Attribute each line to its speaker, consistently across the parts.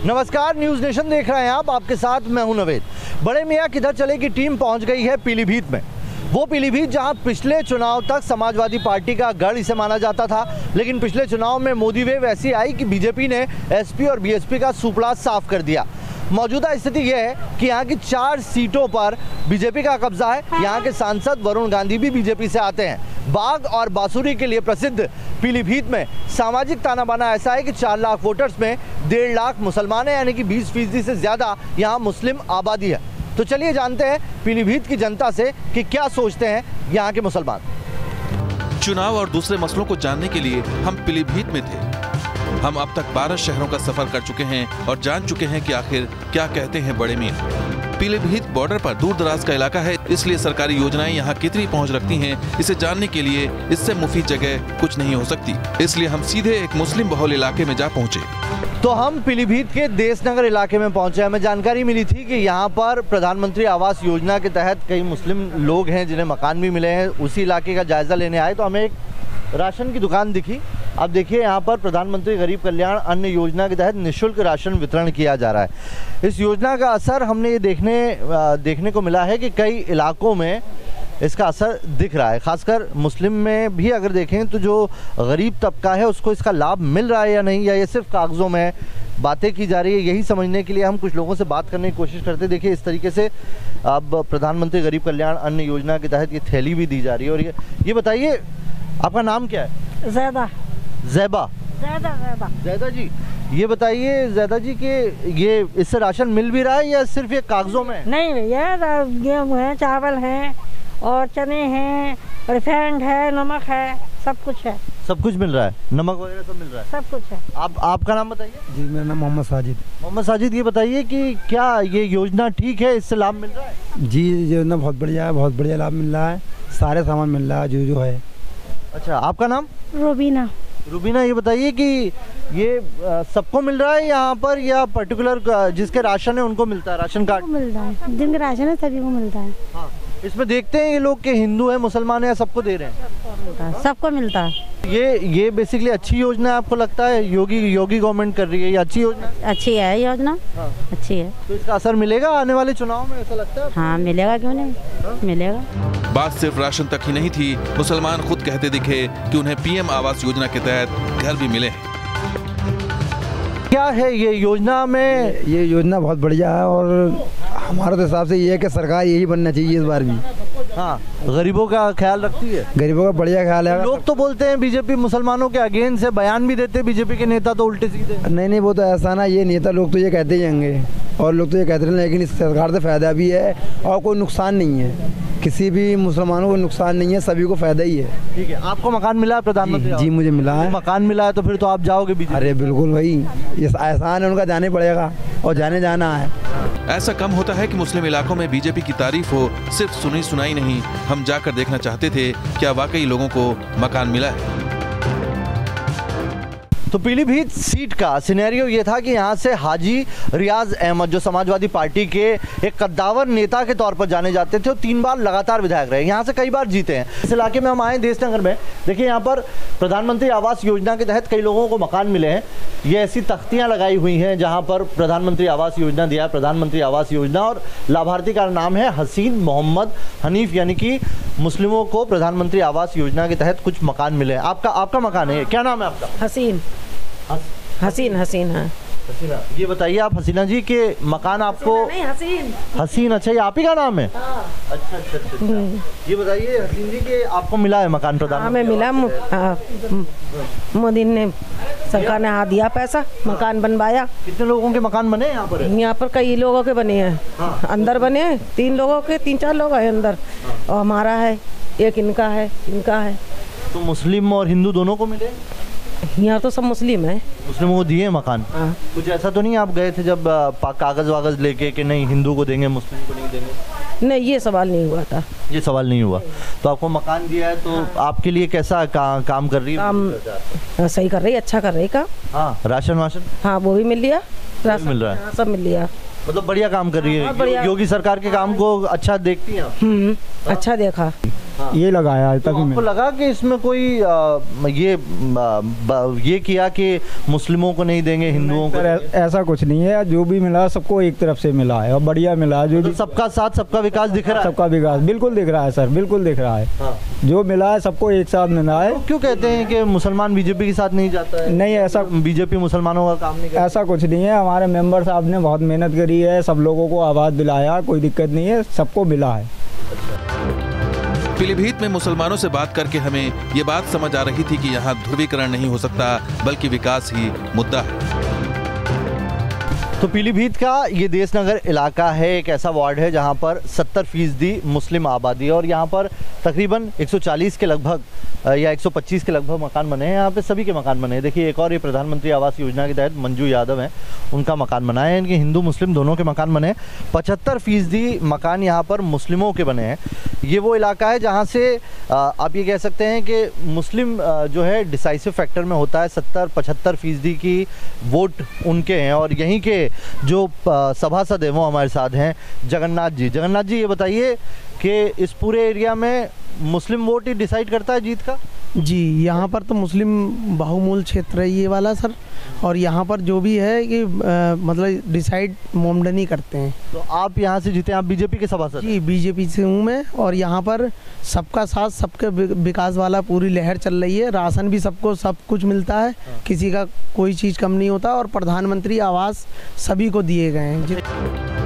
Speaker 1: नमस्कार, news nation देख रहे हैं आप। आपके साथ मैं हूं नवेद। बड़े मियाँ किधर चले की टीम पहुंच गई है पीलीभीत में। वो पीलीभीत जहां पिछले चुनाव तक समाजवादी पार्टी का गढ़ इसे माना जाता था, लेकिन पिछले चुनाव में मोदी वेव ऐसी आई कि बीजेपी ने एसपी और बीएसपी का सुपड़ा साफ कर दिया। मौजूदा स्थिति यह है कि यहाँ की 4 सीटों पर बीजेपी का कब्जा है। यहाँ के सांसद वरुण गांधी भी बीजेपी से आते हैं। बाघ और बांसुरी के लिए प्रसिद्ध पीलीभीत में सामाजिक ताना बाना ऐसा है कि 4 लाख वोटर्स में 1.5 लाख मुसलमान हैं, यानी कि 20% से ज़्यादा यहाँ मुस्लिम आबादी है। तो चलिए जानते हैं पीलीभीत की जनता से कि क्या सोचते हैं यहाँ के मुसलमान।
Speaker 2: चुनाव और दूसरे मसलों को जानने के लिए हम पीलीभीत में थे। हम अब तक 12 शहरों का सफर कर चुके हैं और जान चुके हैं कि आखिर क्या कहते हैं बड़े मियां। पीलीभीत बॉर्डर पर दूर दराज का इलाका है, इसलिए सरकारी योजनाएं यहाँ कितनी पहुँच रखती हैं, इसे जानने के लिए इससे मुफीद जगह कुछ नहीं हो सकती। इसलिए हम सीधे एक मुस्लिम बहुल इलाके में जा पहुँचे।
Speaker 1: तो हम पीलीभीत के देशनगर इलाके में पहुंचे। हमें जानकारी मिली थी कि यहाँ पर प्रधानमंत्री आवास योजना के तहत कई मुस्लिम लोग हैं जिन्हें मकान भी मिले हैं। उसी इलाके का जायजा लेने आए तो हमें एक राशन की दुकान दिखी। अब देखिए, यहाँ पर प्रधानमंत्री गरीब कल्याण अन्न योजना के तहत निःशुल्क राशन वितरण किया जा रहा है। इस योजना का असर हमने ये देखने को मिला है कि कई इलाकों में इसका असर दिख रहा है। खासकर मुस्लिम में भी अगर देखें तो जो गरीब तबका है उसको इसका लाभ मिल रहा है या नहीं, या ये सिर्फ कागज़ों में बातें की जा रही है। यही समझने के लिए हम कुछ लोगों से बात करने की कोशिश करते। देखिए, इस तरीके से अब प्रधानमंत्री गरीब कल्याण अन्न योजना के तहत ये थैली भी दी जा रही है। और ये बताइए, आपका नाम क्या है? ज़ैबा ज़ैदा जी, ये बताइए ज़ैदा जी कि ये इससे राशन मिल भी रहा है या सिर्फ ये कागज़ों में?
Speaker 3: नहीं भैया, गेहूँ है, चावल है और चने हैं, रिफाइंड है, नमक है, सब कुछ है।
Speaker 1: सब कुछ मिल रहा है, नमक वगैरह सब मिल रहा है,
Speaker 3: सब कुछ है।
Speaker 1: आपका नाम बताइए।
Speaker 4: जी, मेरा नाम मोहम्मद साजिद।
Speaker 1: मोहम्मद साजिद, ये बताइए कि क्या ये योजना ठीक है, इससे लाभ मिल रहा है?
Speaker 4: जी, योजना बहुत बढ़िया है, बहुत बढ़िया लाभ मिल रहा है, सारे सामान मिल रहा है जो है।
Speaker 1: अच्छा, आपका नाम?
Speaker 3: रूबीना।
Speaker 1: रूबीना, ये बताइए कि ये सबको मिल रहा है यहाँ पर या पर्टिकुलर जिसके राशन है उनको मिलता है राशन कार्ड?
Speaker 3: मिल रहा है, जिनके राशन है सभी को मिलता है।
Speaker 1: हाँ, इसमें देखते हैं ये लोग के हिंदू है मुसलमान है या सबको दे रहे हैं?
Speaker 3: सबको मिलता है।
Speaker 1: ये बेसिकली अच्छी योजना है आपको लगता है? योगी गवर्नमेंट कर रही है, ये अच्छी योजना है?
Speaker 3: अच्छी है योजना।
Speaker 1: हाँ।
Speaker 3: अच्छी है।
Speaker 1: तो इसका असर मिलेगा आने वाले चुनाव में, ऐसा लगता है?
Speaker 3: हाँ मिलेगा, क्यों नहीं?
Speaker 1: हाँ?
Speaker 3: मिलेगा।
Speaker 2: बात सिर्फ राशन तक ही नहीं थी। मुसलमान खुद कहते दिखे कि उन्हें पीएम आवास योजना के तहत घर भी मिले हैं।
Speaker 1: क्या है ये योजना में?
Speaker 4: ये योजना बहुत बढ़िया है और हमारे तो हिसाब से ये है कि सरकार यही बनना चाहिए इस बार भी।
Speaker 1: हाँ, गरीबों का ख्याल रखती है,
Speaker 4: गरीबों का बढ़िया ख्याल है।
Speaker 1: लोग तो बोलते हैं बीजेपी मुसलमानों के अगेंस्ट है, बयान भी देते बीजेपी के नेता तो उल्टे सीधे।
Speaker 4: नहीं, वो तो ऐसा ना, ये नेता लोग तो ये कहते ही होंगे और लोग तो ये कहते हैं, लेकिन इस सरकार से फायदा भी है और कोई नुकसान नहीं है, किसी भी मुसलमानों को नुकसान नहीं है, सभी को फायदा ही है।
Speaker 1: ठीक है, आपको मकान मिला है प्रधानमंत्री?
Speaker 4: जी, मुझे मिला है।
Speaker 1: मकान मिला है तो फिर तो आप जाओगे बीजेपी?
Speaker 4: अरे बिल्कुल भाई, ये एहसान है उनका, जाने पड़ेगा और जाना है।
Speaker 2: ऐसा कम होता है कि मुस्लिम इलाकों में बीजेपी की तारीफ हो, सिर्फ सुनी सुनाई नहीं। हम जाकर देखना चाहते थे क्या वाकई लोगों को मकान मिला है।
Speaker 1: तो पीलीभीत सीट का सिनेरियो ये था कि यहाँ से हाजी रियाज अहमद, जो समाजवादी पार्टी के एक कद्दावर नेता के तौर पर जाने जाते थे, वो 3 बार लगातार विधायक रहे, यहाँ से कई बार जीते हैं। इस इलाके में हम आए देशनगर में। देखिए, यहाँ पर प्रधानमंत्री आवास योजना के तहत कई लोगों को मकान मिले हैं। ये ऐसी तख्तियाँ लगाई हुई हैं जहाँ पर प्रधानमंत्री आवास योजना दिया है, प्रधानमंत्री आवास योजना, और लाभार्थी का नाम है हसीन मोहम्मद हनीफ, यानी कि मुस्लिमों को प्रधानमंत्री आवास योजना के तहत कुछ मकान मिले हैं। आपका मकान है, क्या नाम है आपका?
Speaker 5: हसीन है।
Speaker 1: हसीना, ये बताइए आप हसीना जी के मकान आपको?
Speaker 5: नहीं,
Speaker 1: हसीन, अच्छा, ये आप ही का नाम है? अच्छा। ये बताइए हसीन जी के आपको मिला है मकान प्रधानमंत्री?
Speaker 5: हमें मिला, मोदी ने, सरकार ने हाथ दिया पैसा, मकान बनवाया।
Speaker 1: कितने लोगों के मकान बने यहाँ पर?
Speaker 5: यहाँ पर कई लोगों के बने हैं।
Speaker 1: हाँ।
Speaker 5: अंदर बने हैं 3 लोगों के, 3-4 लोग हैं अंदर।
Speaker 1: हाँ।
Speaker 5: और हमारा है, एक इनका है।
Speaker 1: तो मुस्लिम और हिंदू दोनों को मिले?
Speaker 5: यहाँ तो सब मुस्लिम है।
Speaker 1: मुस्लिमों को दिए मकान?
Speaker 5: हाँ।
Speaker 1: कुछ ऐसा तो नहीं आप गए थे जब कागज वागज लेके कि नहीं हिंदू को देंगे मुस्लिम को नहीं देंगे?
Speaker 5: नहीं, ये सवाल नहीं हुआ था।
Speaker 1: ये सवाल नहीं हुआ। तो आपको मकान दिया है तो आपके लिए कैसा काम कर रही है?
Speaker 5: काम सही कर रही है, अच्छा कर रही काम।
Speaker 1: हाँ, राशन वाशन?
Speaker 5: हाँ, वो भी मिल लिया, राशन
Speaker 1: मिल रहा है।
Speaker 5: हाँ, सब मिल लिया।
Speaker 1: मतलब बढ़िया काम कर रही है।
Speaker 5: बढ़िया।
Speaker 1: योगी सरकार के काम को अच्छा देखती हैं आप?
Speaker 5: अच्छा देखा।
Speaker 6: ये लगाया आज तक।
Speaker 1: आपको लगा कि इसमें कोई ये किया कि मुस्लिमों को नहीं देंगे, हिंदुओं को?
Speaker 6: ऐसा कुछ नहीं है, जो भी मिला सबको एक तरफ से मिला है और बढ़िया मिला है। जो भी
Speaker 1: सबका साथ सबका विकास दिख रहा है।
Speaker 6: सबका विकास बिल्कुल दिख रहा है सर, बिल्कुल दिख रहा है। जो मिला है सबको एक साथ मिला है।
Speaker 1: तो क्यों कहते हैं कि मुसलमान बीजेपी के साथ नहीं जाता है?
Speaker 6: नहीं, ऐसा
Speaker 1: बीजेपी मुसलमानों का काम नहीं करता।
Speaker 6: ऐसा कुछ नहीं है। हमारे मेंबर साहब ने बहुत मेहनत करी है, सब लोगों को आवाज़ दिलाया, कोई दिक्कत नहीं है, सबको मिला है।
Speaker 2: पीलीभीत में मुसलमानों से बात करके हमें ये बात समझ आ रही थी कि यहाँ ध्रुवीकरण नहीं हो सकता, बल्कि विकास ही मुद्दा है।
Speaker 1: तो पीलीभीत का ये देशनगर इलाका है, एक ऐसा वार्ड है जहाँ पर 70% मुस्लिम आबादी है और यहाँ पर तकरीबन 140 के लगभग या 125 के लगभग मकान बने हैं। यहाँ पे सभी के मकान बने हैं। देखिए, एक और ये प्रधानमंत्री आवास योजना के तहत मंजू यादव हैं, उनका मकान बना है। इनके हिंदू मुस्लिम दोनों के मकान बने हैं। 75% मकान यहाँ पर मुस्लिमों के बने हैं। ये वो इलाका है जहाँ से आप ये कह सकते हैं कि मुस्लिम जो है डिसाइसिव फैक्टर में होता है। 70-75% की वोट उनके हैं। और यहीं के जो सभासद हैं वो हमारे साथ हैं, जगन्नाथ जी। जगन्नाथ जी, ये बताइए कि इस पूरे एरिया में मुस्लिम वोट ही डिसाइड करता है जीत का?
Speaker 7: जी, यहाँ पर तो मुस्लिम बहुमूल क्षेत्र है ये वाला सर, और यहाँ पर जो भी है कि मतलब डिसाइड मोमडनी करते हैं।
Speaker 1: तो आप यहाँ से जीते, आप बीजेपी के सभासद?
Speaker 7: जी, बीजेपी से हूँ मैं, और यहाँ पर सबका साथ सबके विकास वाला पूरी लहर चल रही है। राशन भी सबको सब कुछ मिलता है, किसी का कोई चीज़ कम नहीं होता, और प्रधानमंत्री आवास सभी को दिए गए हैं।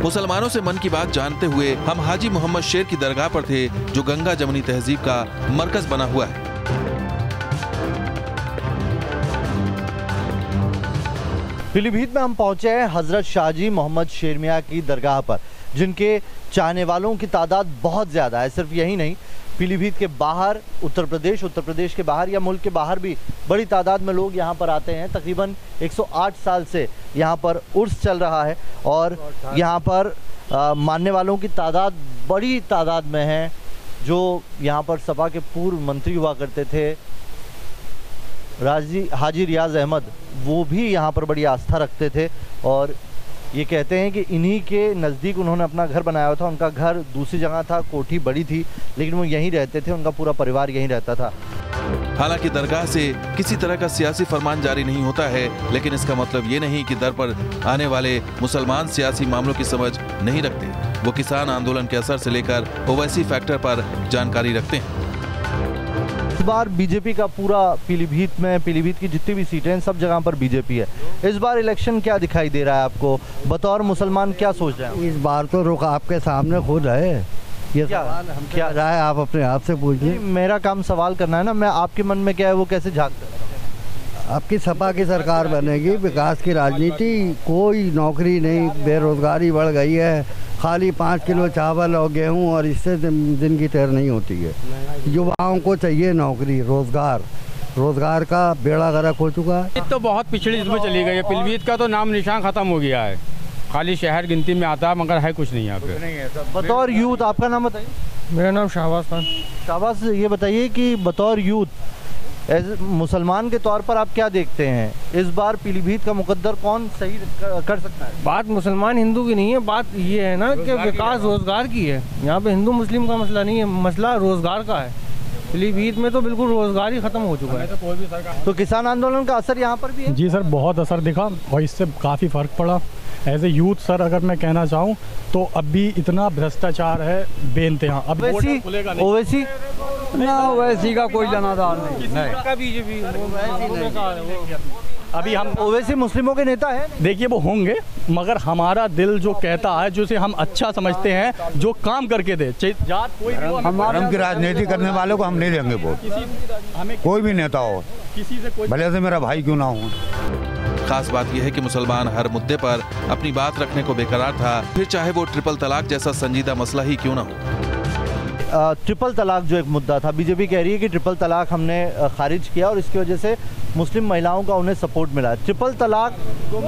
Speaker 2: मुसलमानों से मन की बात जानते हुए हम हाजी मोहम्मद शेर की दरगाह पर थे, जो गंगा जमुनी तहजीब का मरकज बना हुआ है।
Speaker 1: पीलीभीत में हम पहुंचे हैं हजरत शाहजी मोहम्मद शेर मियाँ की दरगाह पर, जिनके चाहने वालों की तादाद बहुत ज़्यादा है। सिर्फ यही नहीं, पीलीभीत के बाहर उत्तर प्रदेश के बाहर या मुल्क के बाहर भी बड़ी तादाद में लोग यहाँ पर आते हैं। तकरीबन 108 साल से यहाँ पर उर्स चल रहा है और यहाँ पर मानने वालों की तादाद बड़ी तादाद में है। जो यहाँ पर सपा के पूर्व मंत्री हुआ करते थे हाजी रियाज अहमद, वो भी यहाँ पर बड़ी आस्था रखते थे और ये कहते हैं कि इन्हीं के नज़दीक उन्होंने अपना घर बनाया हुआ था। उनका घर दूसरी जगह था, कोठी बड़ी थी, लेकिन वो यहीं रहते थे, उनका पूरा परिवार यहीं रहता था।
Speaker 2: हालांकि दरगाह से किसी तरह का सियासी फरमान जारी नहीं होता है, लेकिन इसका मतलब ये नहीं कि दर पर आने वाले मुसलमान सियासी मामलों की समझ नहीं रखते। वो किसान आंदोलन के असर से लेकर ओवैसी फैक्टर पर जानकारी रखते हैं।
Speaker 1: इस बार बीजेपी का पूरा पीलीभीत की जितनी भी सीटें हैं सब जगह पर बीजेपी है। इस बार इलेक्शन क्या दिखाई दे रहा है आपको? बतौर मुसलमान क्या सोच रहे हैं?
Speaker 8: इस बार तो रुख आपके सामने खुद है। ये सवाल हम क्या राय आप अपने आप से पूछिए।
Speaker 1: मेरा काम सवाल करना है ना, मैं आपके मन में क्या है वो कैसे झांकता है?
Speaker 8: आपकी सपा की सरकार बनेगी, विकास की राजनीति, कोई नौकरी नहीं, बेरोजगारी बढ़ गई है, खाली 5 किलो चावल और गेहूं और इससे दिन की टहर नहीं होती है। युवाओं को चाहिए नौकरी, रोजगार का बेड़ा गर्क हो चुका है।
Speaker 9: तो बहुत पिछड़ी इसमें चली गई है। पीलीभीत का तो नाम निशान खत्म हो गया है, खाली शहर गिनती में आता है मगर है कुछ नहीं यहाँ पे।
Speaker 1: बतौर यूथ, आपका नाम बताइए।
Speaker 10: मेरा नाम शाहबाज खान।
Speaker 1: शाहबाज, ये बताइए कि बतौर यूथ मुसलमान के तौर पर आप क्या देखते हैं? इस बार पीलीभीत का मुकद्दर कौन सही कर सकता है?
Speaker 10: बात मुसलमान हिंदू की नहीं है, बात ये है ना कि विकास रोजगार की है। यहाँ पे हिंदू मुस्लिम का मसला नहीं है, मसला रोजगार का है। पीलीभीत में तो बिल्कुल रोजगार ही खत्म हो चुका है।
Speaker 1: तो किसान आंदोलन का असर यहाँ पर भी है?
Speaker 6: जी सर, बहुत असर दिखा और इससे काफ़ी फ़र्क पड़ा। एज ए यूथ सर, अगर मैं कहना चाहूँ तो अभी इतना भ्रष्टाचार है बेइंतहा। अब
Speaker 1: ओवैसी
Speaker 6: का कोई जनाधार नहीं। अभी हम
Speaker 1: ओवैसी मुस्लिमों के नेता हैं।
Speaker 6: देखिए, वो होंगे, मगर हमारा दिल जो कहता है, जिसे हम अच्छा समझते हैं, जो काम करके दे, जात कोई भी हो,
Speaker 11: धर्म की राजनीति करने वालों को हम नहीं देंगे वोट। कोई भी नेता हो,
Speaker 6: किसी से कोई,
Speaker 11: भले से मेरा भाई क्यों ना हो।
Speaker 2: खास बात यह है कि मुसलमान हर मुद्दे पर अपनी बात रखने को बेकरार था, फिर चाहे वो ट्रिपल तलाक जैसा संजीदा मसला ही क्यों ना हो।
Speaker 1: ट्रिपल तलाक जो एक मुद्दा था, बीजेपी कह रही है कि ट्रिपल तलाक हमने खारिज किया और इसकी वजह से मुस्लिम महिलाओं का उन्हें सपोर्ट मिला। ट्रिपल तलाक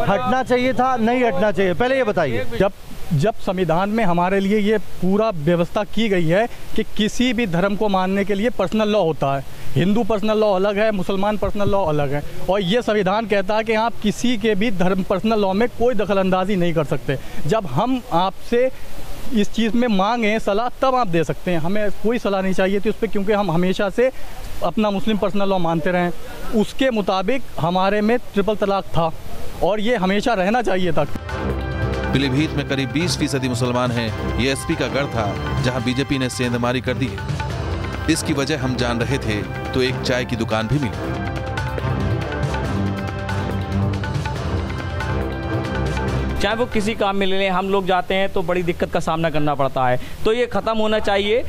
Speaker 1: हटना चाहिए था, नहीं हटना चाहिए? पहले ये बताइए।
Speaker 6: जब संविधान में हमारे लिए ये पूरा व्यवस्था की गई है कि किसी भी धर्म को मानने के लिए पर्सनल लॉ होता है, हिंदू पर्सनल लॉ अलग है, मुसलमान पर्सनल लॉ अलग है, और ये संविधान कहता है कि आप किसी के भी धर्म पर्सनल लॉ में कोई दखल अंदाजी नहीं कर सकते। जब हम आपसे इस चीज़ में मांगें सलाह तब आप दे सकते हैं, हमें कोई सलाह नहीं चाहिए थी उस पर, क्योंकि हम हमेशा से अपना मुस्लिम पर्सनल लॉ मानते रहें। उसके मुताबिक हमारे में ट्रिपल तलाक था और ये हमेशा रहना चाहिए था।
Speaker 2: पीलीभीत में करीब 20% मुसलमान हैं। ये एसपी का गढ़ था जहां बीजेपी ने सेंधमारी कर दी है। इसकी वजह हम जान रहे थे तो एक चाय की दुकान भी मिली।
Speaker 12: चाहे वो किसी काम में ले लें, हम लोग जाते हैं तो बड़ी दिक्कत का सामना करना पड़ता है। तो ये ख़त्म होना चाहिए,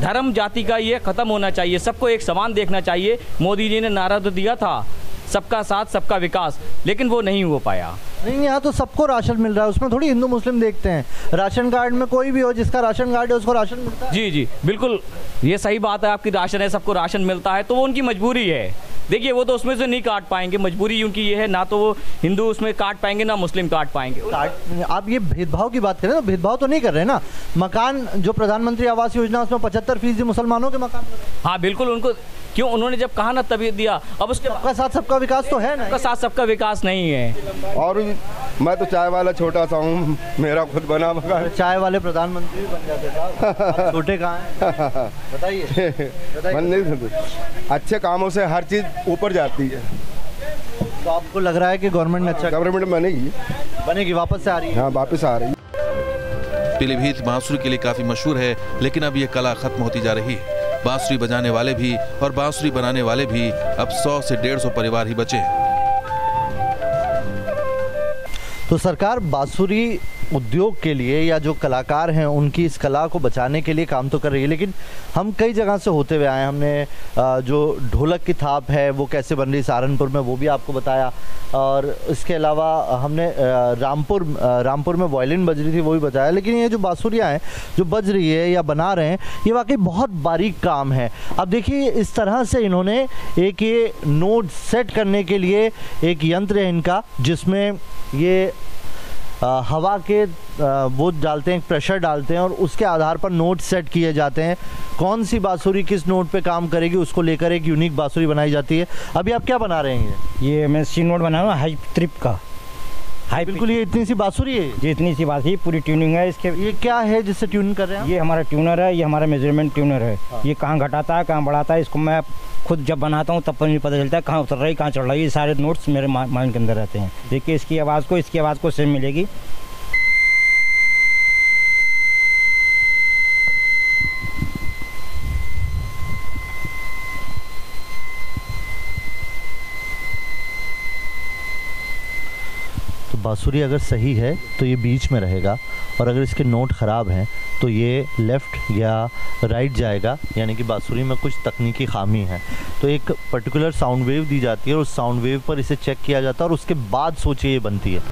Speaker 12: धर्म जाति का ये ख़त्म होना चाहिए, सबको एक समान देखना चाहिए। मोदी जी ने नारा तो दिया था सबका साथ सबका विकास, लेकिन वो नहीं हो पाया।
Speaker 1: नहीं, यहाँ तो सबको राशन मिल रहा है, उसमें थोड़ी हिंदू मुस्लिम देखते हैं। राशन कार्ड में कोई भी हो, जिसका राशन कार्ड है उसको राशन मिलता है।
Speaker 12: जी जी बिल्कुल, ये सही बात है आपकी, राशन है, सबको राशन मिलता है, तो वो उनकी मजबूरी है। देखिए वो तो उसमें से नहीं काट पाएंगे, मजबूरी उनकी ये है, ना तो वो हिंदू उसमें काट पाएंगे ना मुस्लिम काट पाएंगे।
Speaker 1: आप ये भेदभाव की बात करें तो भेदभाव तो नहीं कर रहे ना। मकान जो प्रधानमंत्री आवास योजना उसमें 75% मुसलमानों के मकान।
Speaker 12: हाँ बिल्कुल, उनको क्यों, उन्होंने जब कहा ना तभी दिया। अब उसके
Speaker 1: सबका साथ सबका विकास तो है ना,
Speaker 12: सबका साथ सबका विकास नहीं है।
Speaker 13: और मैं तो चाय वाला छोटा सा हूँ, मेरा खुद बना मकान।
Speaker 1: चाय वाले प्रधानमंत्री बन जाते था, छोटे कहाँ हैं बताइए।
Speaker 13: अच्छे कामों से हर चीज़ ऊपर जाती है।
Speaker 1: तो आपको लग रहा है कि गवर्नमेंट ने अच्छा,
Speaker 13: गवर्नमेंट बनेगी, वापस से आ रही है। हाँ वापस आ रही है।
Speaker 2: पीलीभीत बांसुरी के लिए काफी मशहूर है, लेकिन अब ये कला खत्म होती जा रही है। बांसुरी बजाने वाले भी और बांसुरी बनाने वाले भी अब 100 से 150 परिवार ही बचे हैं।
Speaker 1: तो सरकार बांसुरी उद्योग के लिए या जो कलाकार हैं उनकी इस कला को बचाने के लिए काम तो कर रही है, लेकिन हम कई जगह से होते हुए आए। हमने जो ढोलक की थाप है वो कैसे बन रही सहारनपुर में वो भी आपको बताया, और इसके अलावा हमने रामपुर में वायलिन बज रही थी वो भी बताया। लेकिन ये जो बांसुरियाँ हैं जो बज रही है या बना रहे हैं, ये वाकई बहुत बारीक काम है। अब देखिए इस तरह से इन्होंने एक ये नोट सेट करने के लिए एक यंत्र है इनका, जिसमें ये हवा के वो डालते हैं, प्रेशर डालते हैं और उसके आधार पर नोट सेट किए जाते हैं। कौन सी बांसुरी किस नोट पे काम करेगी उसको लेकर एक यूनिक बांसुरी बनाई जाती है। अभी आप क्या बना रहे हैं?
Speaker 14: ये मैं सी नोट बना रहा हूँ, हाई ट्रिप का। हाई
Speaker 1: बिल्कुल, ये इतनी सी बांसुरी है
Speaker 14: जी, इतनी सी बांसुरी, पूरी ट्यूनिंग है इसके।
Speaker 1: ये क्या है जिससे ट्यून कर रहे हैं?
Speaker 14: ये हमारा ट्यूनर है, ये हमारा मेजरमेंट ट्यूनर है। ये कहाँ घटाता है कहाँ बढ़ाता है, इसको मैं खुद जब बनाता हूँ तब पर मुझे पता चलता है कहाँ उतर रही कहाँ चढ़ रही है। ये सारे नोट्स मेरे माइंड के अंदर रहते हैं। देखिए इसकी आवाज़ को सेम मिलेगी।
Speaker 1: बांसुरी अगर सही है तो ये बीच में रहेगा, और अगर इसके नोट ख़राब हैं तो ये लेफ़्ट या राइट जाएगा, यानी कि बांसुरी में कुछ तकनीकी खामी है। तो एक पर्टिकुलर साउंड वेव दी जाती है और उस साउंड वेव पर इसे चेक किया जाता है और उसके बाद सोचिए ये बनती है।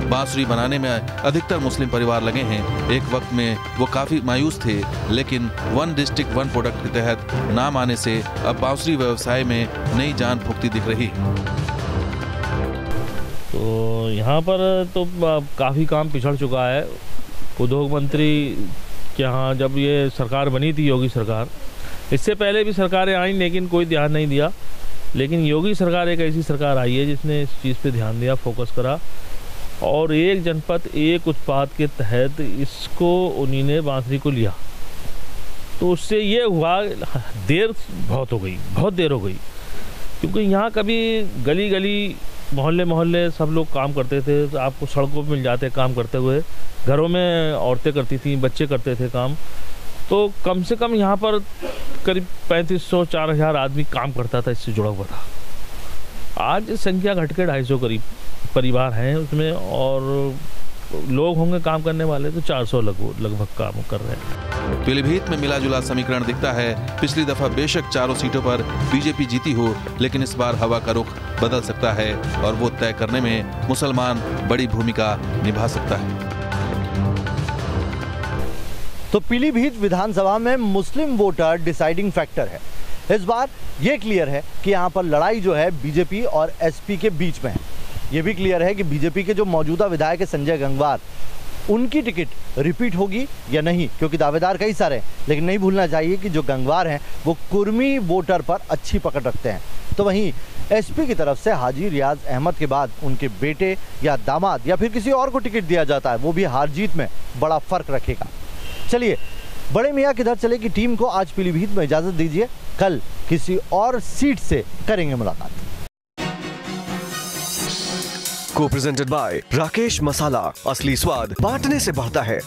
Speaker 2: बांसुरी बनाने में अधिकतर मुस्लिम परिवार लगे हैं। एक वक्त में वो काफ़ी मायूस थे, लेकिन वन डिस्ट्रिक्ट वन प्रोडक्ट के तहत नाम आने से अब बांसुरी व्यवसाय में नई जान फूंकती दिख रही।
Speaker 15: तो यहाँ पर तो काफ़ी काम पिछड़ चुका है। उद्योग मंत्री के यहाँ जब ये सरकार बनी थी, योगी सरकार, इससे पहले भी सरकारें आईं लेकिन कोई ध्यान नहीं दिया। लेकिन योगी सरकार एक ऐसी सरकार आई है जिसने इस चीज़ पे ध्यान दिया, फोकस करा, और एक जनपद एक उत्पाद के तहत इसको उन्हीं ने बांसुरी को लिया। तो उससे ये हुआ, देर बहुत देर हो गई, क्योंकि यहाँ कभी गली गली मोहल्ले मोहल्ले सब लोग काम करते थे। तो आपको सड़कों पर मिल जाते काम करते हुए, घरों में औरतें करती थी, बच्चे करते थे काम। तो कम से कम यहाँ पर करीब 3500-4000 आदमी काम करता था, इससे जुड़ा हुआ था। आज संख्या घट के 250 करीब परिवार हैं उसमें, और लोग होंगे काम करने वाले तो 400 लगभग काम कर रहे हैं।
Speaker 2: पीलीभीत में मिला जुला समीकरण दिखता है। पिछली दफा बेशक चारों सीटों पर बीजेपी जीती हो, लेकिन इस बार हवा का रुख बदल सकता है और वो तय करने में मुसलमान बड़ी भूमिका निभा सकता है।
Speaker 1: तो पीलीभीत विधानसभा में मुस्लिम वोटर डिसाइडिंग फैक्टर है। इस बार ये क्लियर है कि यहाँ पर लड़ाई जो है बीजेपी और एसपी के बीच में है। ये भी क्लियर है कि बीजेपी के जो मौजूदा विधायक है संजय गंगवार, उनकी टिकट रिपीट होगी या नहीं, क्योंकि दावेदार कई सारे हैं। लेकिन नहीं भूलना चाहिए कि जो गंगवार हैं वो कुर्मी वोटर पर अच्छी पकड़ रखते हैं। तो वहीं एसपी की तरफ से हाजी रियाज अहमद के बाद उनके बेटे या दामाद या फिर किसी और को टिकट दिया जाता है, वो भी हार जीत में बड़ा फर्क रखेगा। चलिए, बड़े मियाँ किधर चले की टीम को आज पीलीभीत में इजाजत दीजिए, कल किसी और सीट से करेंगे मुलाकात।
Speaker 16: को प्रेजेंटेड बाय राकेश मसाला, असली स्वाद बांटने से बढ़ता है।